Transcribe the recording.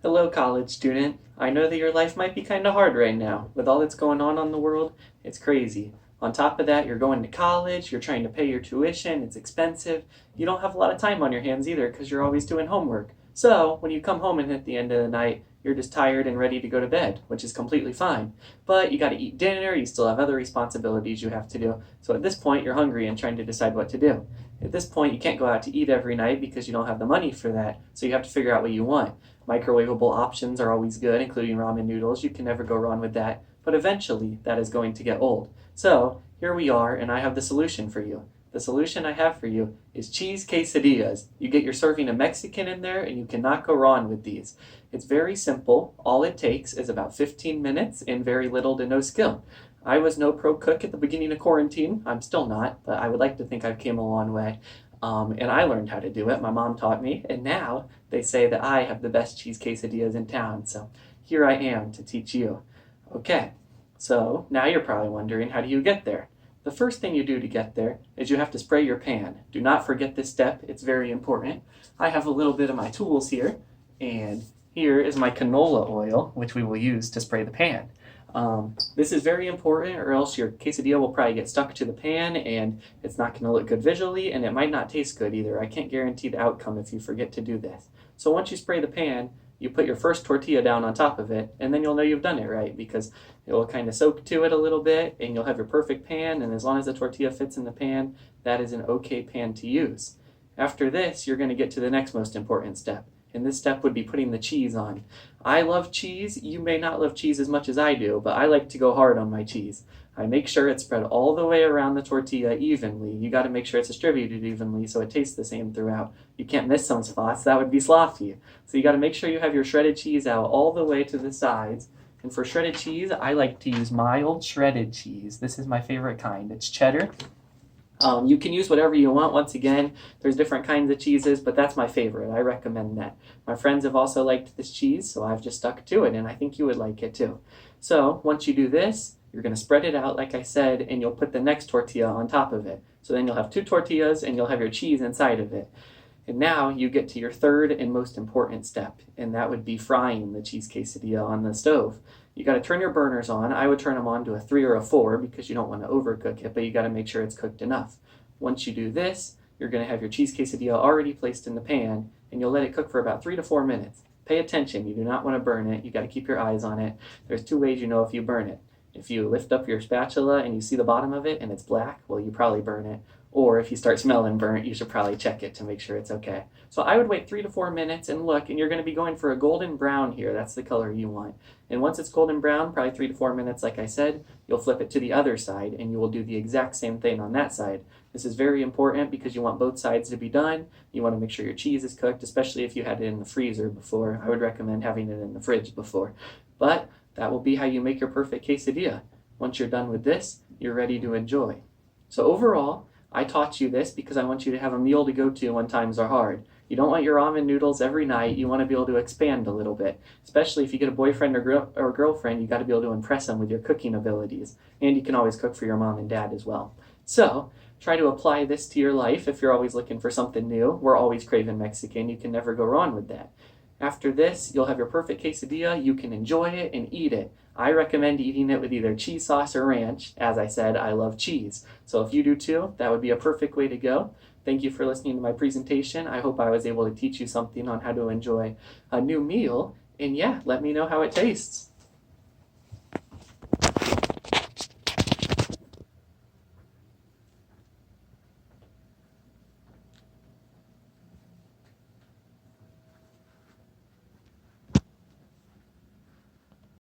Hello, college student. I know that your life might be kind of hard right now. With all that's going on in the world, it's crazy. On top of that, you're going to college, you're trying to pay your tuition, it's expensive. You don't have a lot of time on your hands either because you're always doing homework. So, when you come home and at the end of the night, you're just tired and ready to go to bed, which is completely fine. But you got to eat dinner, you still have other responsibilities you have to do. So, at this point, you're hungry and trying to decide what to do. At this point, you can't go out to eat every night because you don't have the money for that. So, you have to figure out what you want. Microwavable options are always good, including ramen noodles. You can never go wrong with that. But eventually, that is going to get old. So, here we are, and I have the solution for you. The solution I have for you is cheese quesadillas. You get your serving of Mexican in there, and you cannot go wrong with these. It's very simple. All it takes is about 15 minutes and very little to no skill. I was no pro cook at the beginning of quarantine. I'm still not, but I would like to think I've came a long way. And I learned how to do it. My mom taught me, and now they say that I have the best cheese quesadillas in town. So here I am to teach you. Okay, so now you're probably wondering, how do you get there? The first thing you do to get there is you have to spray your pan. Do not forget this step. It's very important. I have a little bit of my tools here, and here is my canola oil, which we will use to spray the pan. This is very important, or else your quesadilla will probably get stuck to the pan and it's not going to look good visually, and it might not taste good either. I can't guarantee the outcome if you forget to do this. So once you spray the pan, you put your first tortilla down on top of it, and then you'll know you've done it right because it will kind of soak to it a little bit, and you'll have your perfect pan, and as long as the tortilla fits in the pan, that is an okay pan to use. After this, you're going to get to the next most important step. And this step would be putting the cheese on. I love cheese. You may not love cheese as much as I do, but I like to go hard on my cheese. I make sure it's spread all the way around the tortilla evenly. You got to make sure it's distributed evenly so it tastes the same throughout. You can't miss some spots. That would be sloppy. So you got to make sure you have your shredded cheese out all the way to the sides. And for shredded cheese, I like to use mild shredded cheese. This is my favorite kind. It's cheddar. You can use whatever you want. Once again, there's different kinds of cheeses, but that's my favorite. I recommend that. My friends have also liked this cheese, so I've just stuck to it, and I think you would like it too. So once you do this, you're going to spread it out like I said, and you'll put the next tortilla on top of it. So then you'll have two tortillas, and you'll have your cheese inside of it. And now you get to your third and most important step, and that would be frying the cheese quesadilla on the stove. You got to turn your burners on. I would turn them on to a 3 or a 4 because you don't want to overcook it, but you got to make sure it's cooked enough. Once you do this, you're going to have your cheese quesadilla already placed in the pan, and you'll let it cook for about 3 to 4 minutes. Pay attention. You do not want to burn it. You got to keep your eyes on it. There's 2 ways you know if you burn it. If you lift up your spatula and you see the bottom of it and it's black, well, you probably burn it. Or if you start smelling burnt, you should probably check it to make sure it's okay. So I would wait 3 to 4 minutes and look, and you're going to be going for a golden brown here. That's the color you want. And once it's golden brown, probably 3 to 4 minutes, like I said, you'll flip it to the other side, and you will do the exact same thing on that side. This is very important because you want both sides to be done. You want to make sure your cheese is cooked, especially if you had it in the freezer before. I would recommend having it in the fridge before. But that will be how you make your perfect quesadilla. Once you're done with this, you're ready to enjoy. So overall, I taught you this because I want you to have a meal to go to when times are hard. You don't want your ramen noodles every night. You want to be able to expand a little bit. Especially if you get a boyfriend or girlfriend, you got to be able to impress them with your cooking abilities. And you can always cook for your mom and dad as well. So, try to apply this to your life if you're always looking for something new. We're always craving Mexican. You can never go wrong with that. After this, you'll have your perfect quesadilla. You can enjoy it and eat it. I recommend eating it with either cheese sauce or ranch. As I said, I love cheese. So if you do too, that would be a perfect way to go. Thank you for listening to my presentation. I hope I was able to teach you something on how to enjoy a new meal. And yeah, let me know how it tastes.